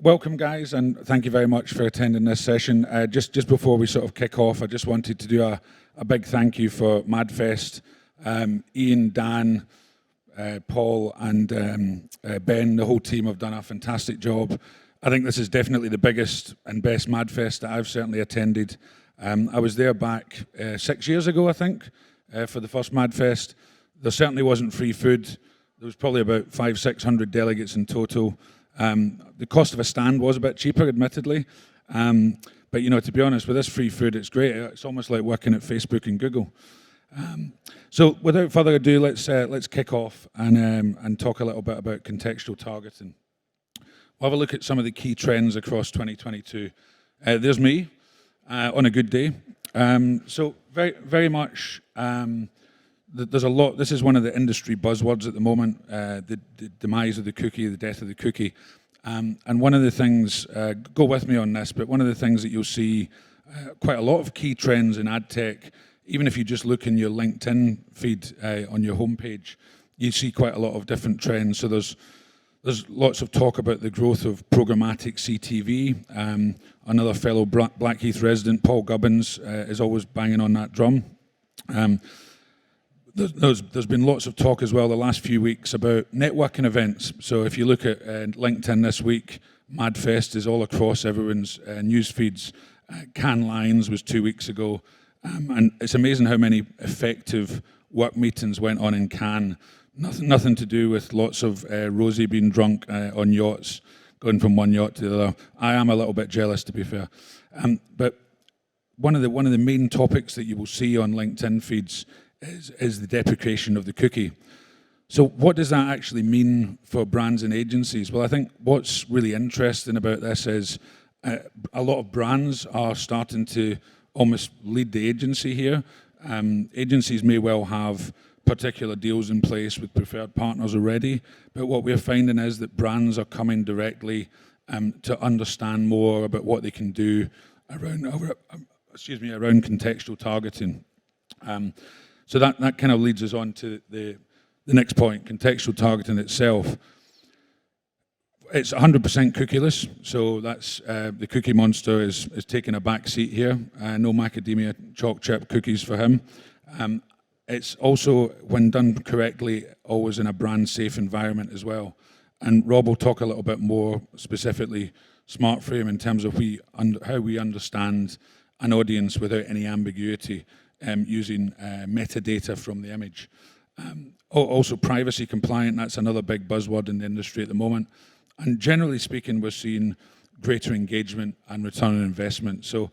welcome guys, and thank you very much for attending this session. Just before we sort of kick off, I just wanted to do a big thank you for MadFest. Ian, Dan, Paul and Ben, the whole team have done a fantastic job. I think this is definitely the biggest and best MadFest that I've certainly attended. I was there back 6 years ago, I think, for the first MadFest. There certainly wasn't free food. There was probably about 500-600 delegates in total. The cost of a stand was a bit cheaper, admittedly. But you know, to be honest, with this free food, it's great. It's almost like working at Facebook and Google. So without further ado, let's kick off and talk a little bit about contextual targeting. We'll have a look at some of the key trends across 2022. There's me on a good day. So very much, there's a lot. This is one of the industry buzzwords at the moment, the demise of the cookie, the death of the cookie. And one of the things, go with me on this, but one of the things that you'll see quite a lot of key trends in ad tech, even if you just look in your LinkedIn feed on your homepage, you see quite a lot of different trends. So there's lots of talk about the growth of programmatic CTV. Another fellow Blackheath resident, Paul Gubbins, is always banging on that drum. There's been lots of talk as well the last few weeks about networking events. So if you look at LinkedIn this week, MadFest is all across everyone's news feeds. Cannes Lions was 2 weeks ago. And it's amazing how many effective work meetings went on in Cannes. Nothing to do with lots of Rosie being drunk on yachts, going from one yacht to the other. I am a little bit jealous, to be fair. But one of the main topics that you will see on LinkedIn feeds is the deprecation of the cookie. So what does that actually mean for brands and agencies? Well, I think what's really interesting about this is a lot of brands are starting to almost lead the agency here. Agencies may well have particular deals in place with preferred partners already, but what we're finding is that brands are coming directly to understand more about what they can do around contextual targeting. So that kind of leads us on to the next point, contextual targeting itself. It's 100% cookieless, so that's the cookie monster is taking a back seat here. No macadamia chalk chip cookies for him. It's also, when done correctly, always in a brand safe environment as well. And Rob will talk a little bit more specifically SmartFrame in terms of how we understand an audience without any ambiguity, using metadata from the image. Also privacy compliant, that's another big buzzword in the industry at the moment. And generally speaking, we're seeing greater engagement and return on investment. So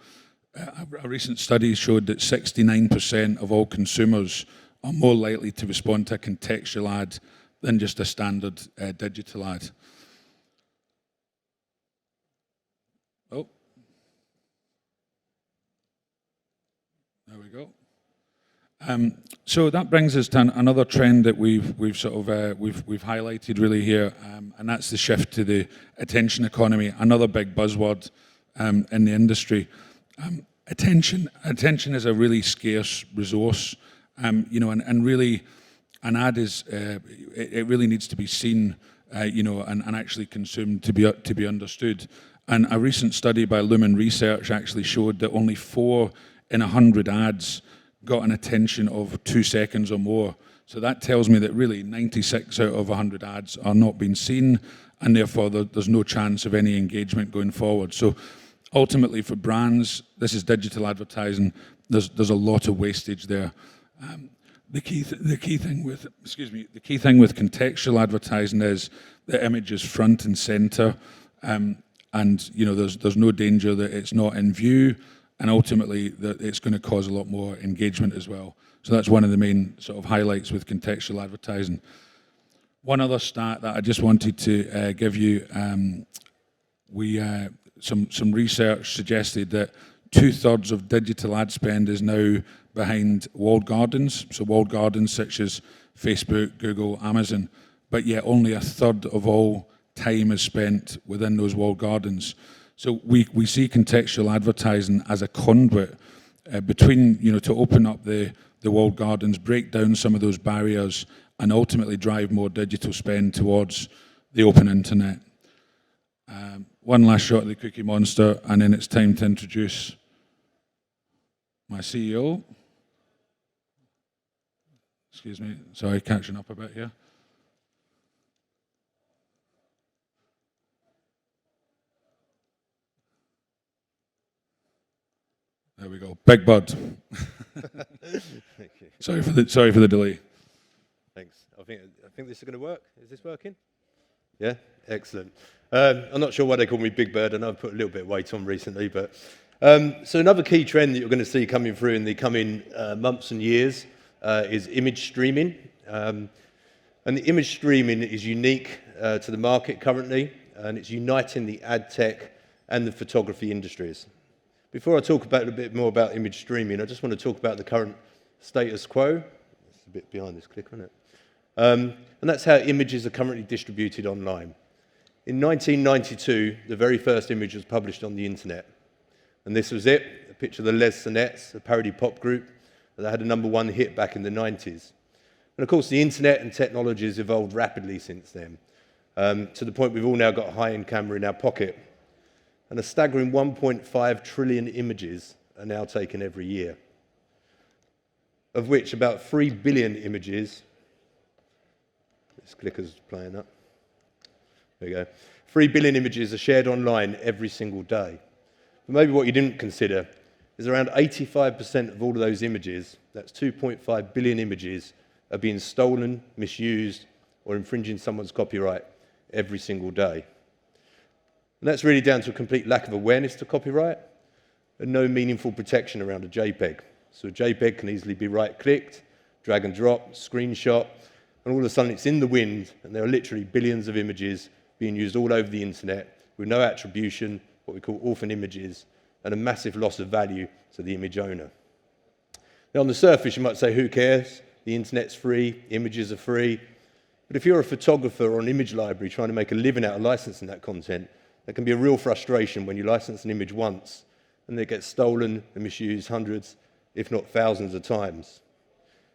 a recent study showed that 69% of all consumers are more likely to respond to a contextual ad than just a standard digital ad. Oh, there we go. So that brings us to another trend that we've highlighted really here, and that's the shift to the attention economy. Another big buzzword in the industry. Attention is a really scarce resource, and really, an ad is it really needs to be seen, and actually consumed to be understood. And a recent study by Lumen Research actually showed that only 4 in 100 ads got an attention of 2 seconds or more. So that tells me that really 96 out of 100 ads are not being seen, and therefore there's no chance of any engagement going forward. So ultimately for brands, this is digital advertising, there's a lot of wastage there. The key thing with contextual advertising is the image is front and center, and there's no danger that it's not in view, and ultimately that it's going to cause a lot more engagement as well. So that's one of the main sort of highlights with contextual advertising. One other stat that I just wanted to give you, some research suggested that 2/3 of digital ad spend is now behind walled gardens, so walled gardens such as Facebook, Google, Amazon, but yet only 1/3 of all time is spent within those walled gardens. So we see contextual advertising as a conduit between, to open up the walled gardens, break down some of those barriers, and ultimately drive more digital spend towards the open internet. One last shot of the Cookie Monster, and then it's time to introduce my CEO. Excuse me, sorry, catching up a bit here. There we go, Big Bud. Thank you. Sorry for the delay. Thanks. I think this is going to work. Is this working? Yeah, excellent. I'm not sure why they call me Big Bird. I know I've put a little bit of weight on recently, but so another key trend that you're going to see coming through in the coming months and years is image streaming. And the image streaming is unique to the market currently, and it's uniting the ad tech and the photography industries. Before I talk about a bit more about image streaming, I just want to talk about the current status quo. It's a bit behind this clicker, isn't it? And that's how images are currently distributed online. In 1992, the very first image was published on the internet. And this was it, a picture of the Les Sonettes, a parody pop group that had a #1 hit back in the 90s. And of course, the internet and technology has evolved rapidly since then, to the point we've all now got a high-end camera in our pocket. And a staggering 1.5 trillion images are now taken every year, of which about 3 billion images, this clicker's playing up, there we go, 3 billion images are shared online every single day. But maybe what you didn't consider is around 85% of all of those images, that's 2.5 billion images, are being stolen, misused, or infringing someone's copyright every single day. And that's really down to a complete lack of awareness to copyright and no meaningful protection around a JPEG. So a JPEG can easily be right-clicked, drag and drop, screenshot, and all of a sudden it's in the wind, and there are literally billions of images being used all over the internet with no attribution, what we call orphan images, and a massive loss of value to the image owner. Now, on the surface, you might say, who cares? The internet's free, images are free. But if you're a photographer or an image library trying to make a living out of licensing that content, that can be a real frustration when you license an image once and it gets stolen and misused hundreds, if not thousands of times.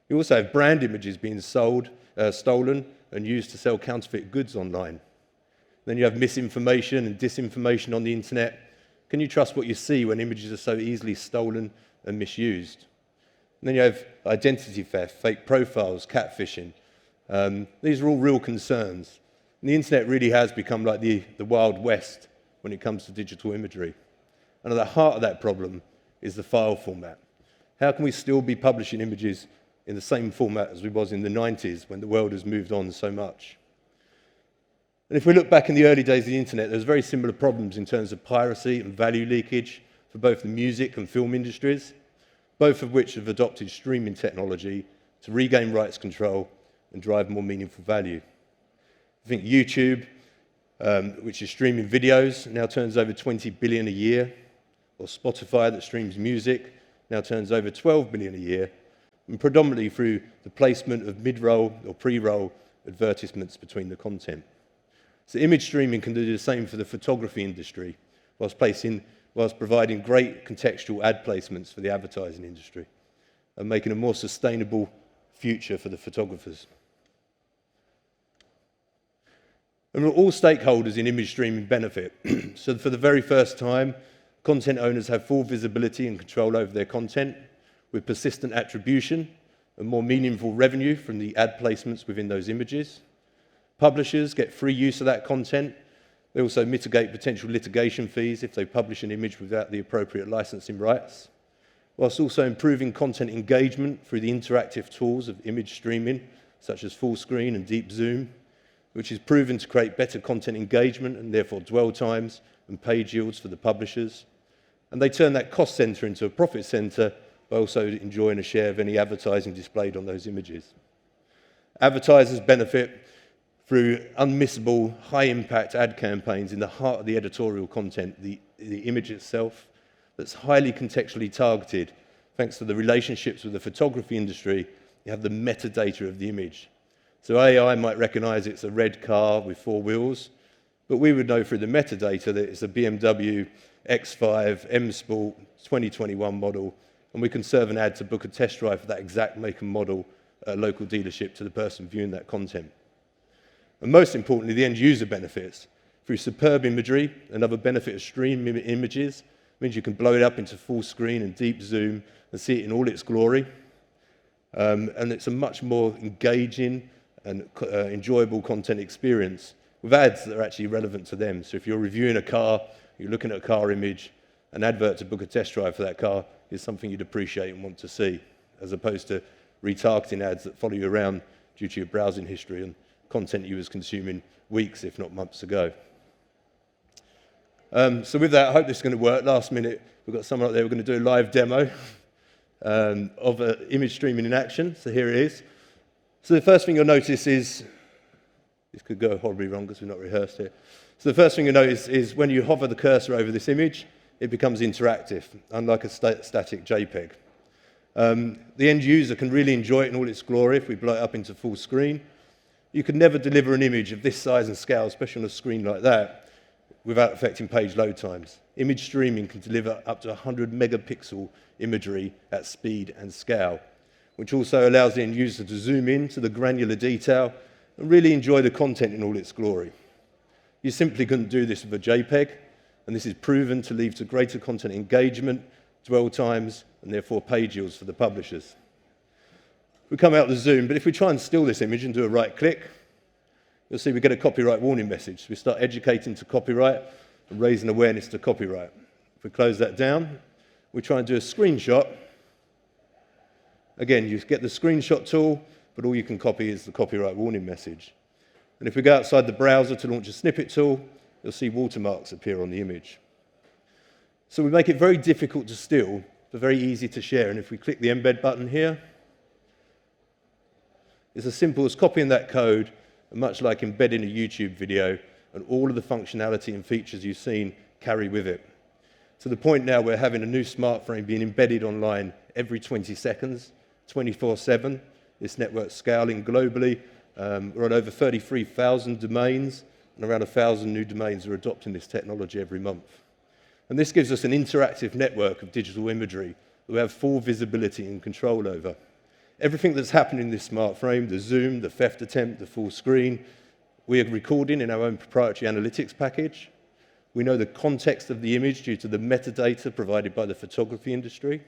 You also have brand images being stolen and used to sell counterfeit goods online. Then you have misinformation and disinformation on the internet. Can you trust what you see when images are so easily stolen and misused? And then you have identity theft, fake profiles, catfishing. These are all real concerns. And the internet really has become like the Wild West when it comes to digital imagery. And at the heart of that problem is the file format. How can we still be publishing images in the same format as we was in the 90s when the world has moved on so much? And if we look back in the early days of the internet, there was very similar problems in terms of piracy and value leakage for both the music and film industries, both of which have adopted streaming technology to regain rights control and drive more meaningful value. I think YouTube, which is streaming videos, now turns over 20 billion a year, or Spotify that streams music now turns over 12 billion a year, and predominantly through the placement of mid-roll or pre-roll advertisements between the content. So image streaming can do the same for the photography industry, whilst providing great contextual ad placements for the advertising industry and making a more sustainable future for the photographers. And all stakeholders in image streaming benefit. So for the very first time, content owners have full visibility and control over their content with persistent attribution and more meaningful revenue from the ad placements within those images. Publishers get free use of that content. They also mitigate potential litigation fees if they publish an image without the appropriate licensing rights, whilst also improving content engagement through the interactive tools of image streaming, such as full screen and deep zoom, which is proven to create better content engagement and therefore dwell times and page yields for the publishers. And they turn that cost center into a profit center by also enjoying a share of any advertising displayed on those images. Advertisers benefit through unmissable, high-impact ad campaigns in the heart of the editorial content, the image itself, that's highly contextually targeted. Thanks to the relationships with the photography industry, you have the metadata of the image. So AI might recognize it's a red car with 4 wheels, but we would know through the metadata that it's a BMW X5 M Sport 2021 model, and we can serve an ad to book a test drive for that exact make and model at a local dealership to the person viewing that content. And most importantly, the end user benefits through superb imagery. Another benefit of stream images means you can blow it up into full screen and deep zoom and see it in all its glory. And it's a much more engaging and enjoyable content experience with ads that are actually relevant to them. So if you're reviewing a car, you're looking at a car image, an advert to book a test drive for that car is something you'd appreciate and want to see, as opposed to retargeting ads that follow you around due to your browsing history and content you was consuming weeks, if not months ago. So with that, I hope this is going to work. Last minute, we've got someone up there, we're going to do a live demo of image streaming in action. So here it is. So the first thing you'll notice is, this could go horribly wrong because we've not rehearsed it. So the first thing you'll notice is when you hover the cursor over this image, it becomes interactive, unlike a static JPEG. The end user can really enjoy it in all its glory if we blow it up into full screen. You could never deliver an image of this size and scale, especially on a screen like that, without affecting page load times. Image streaming can deliver up to 100 megapixel imagery at speed and scale, which also allows the end user to zoom in to the granular detail and really enjoy the content in all its glory. You simply couldn't do this with a JPEG, and this is proven to lead to greater content engagement, dwell times, and therefore page yields for the publishers. We come out the zoom, but if we try and steal this image and do a right click, you'll see we get a copyright warning message. So we start educating to copyright and raising awareness to copyright. If we close that down, we try and do a screenshot. Again, you get the screenshot tool, but all you can copy is the copyright warning message. And if we go outside the browser to launch a snippet tool, you'll see watermarks appear on the image. So we make it very difficult to steal, but very easy to share. And if we click the embed button here, it's as simple as copying that code, and much like embedding a YouTube video, and all of the functionality and features you've seen carry with it. To the point now we're having a new SmartFrame being embedded online every 20 seconds, 24/7. This network's scaling globally. We're on over 33,000 domains, and around 1,000 new domains are adopting this technology every month. And this gives us an interactive network of digital imagery that we have full visibility and control over. Everything that's happening in this SmartFrame, the zoom, the theft attempt, the full screen, we are recording in our own proprietary analytics package. We know the context of the image due to the metadata provided by the photography industry.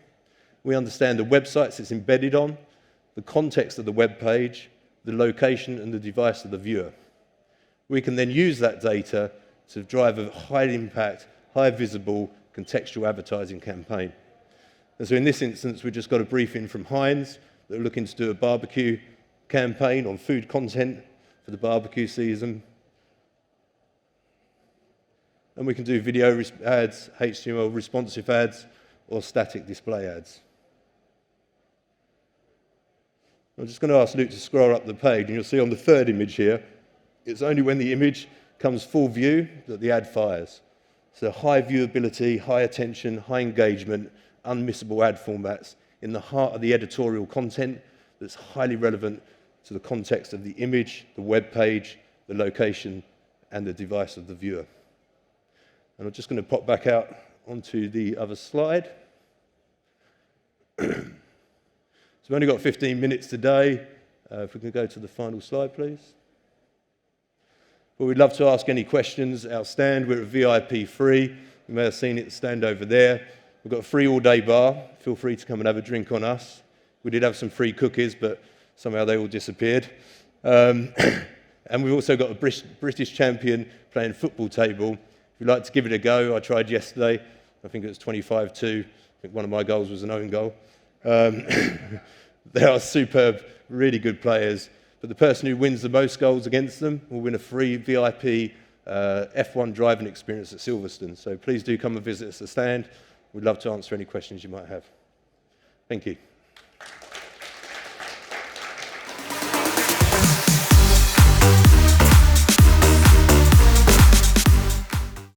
We understand the websites it's embedded on, the context of the web page, the location and the device of the viewer. We can then use that data to drive a high impact, high visible contextual advertising campaign. And so in this instance, we just got a briefing from Heinz that are looking to do a barbecue campaign on food content for the barbecue season. And we can do video ads, HTML responsive ads, or static display ads. I'm just going to ask Luke to scroll up the page, and you'll see on the third image here, it's only when the image comes full view that the ad fires. So high viewability, high attention, high engagement, unmissable ad formats in the heart of the editorial content that's highly relevant to the context of the image, the web page, the location, and the device of the viewer. And I'm just going to pop back out onto the other slide. So we've only got 15 minutes today. If we can go to the final slide, please. Well, we'd love to ask any questions. Our stand, we're at VIP free. You may have seen it, stand over there. We've got a free all-day bar. Feel free to come and have a drink on us. We did have some free cookies, but somehow they all disappeared. And we've also got a British champion playing football table. If you'd like to give it a go, I tried yesterday. I think it was 25-2. I think one of my goals was an own goal. They are superb, really good players. But the person who wins the most goals against them will win a free VIP F1 driving experience at Silverstone. So please do come and visit us at the stand. We'd love to answer any questions you might have. Thank you.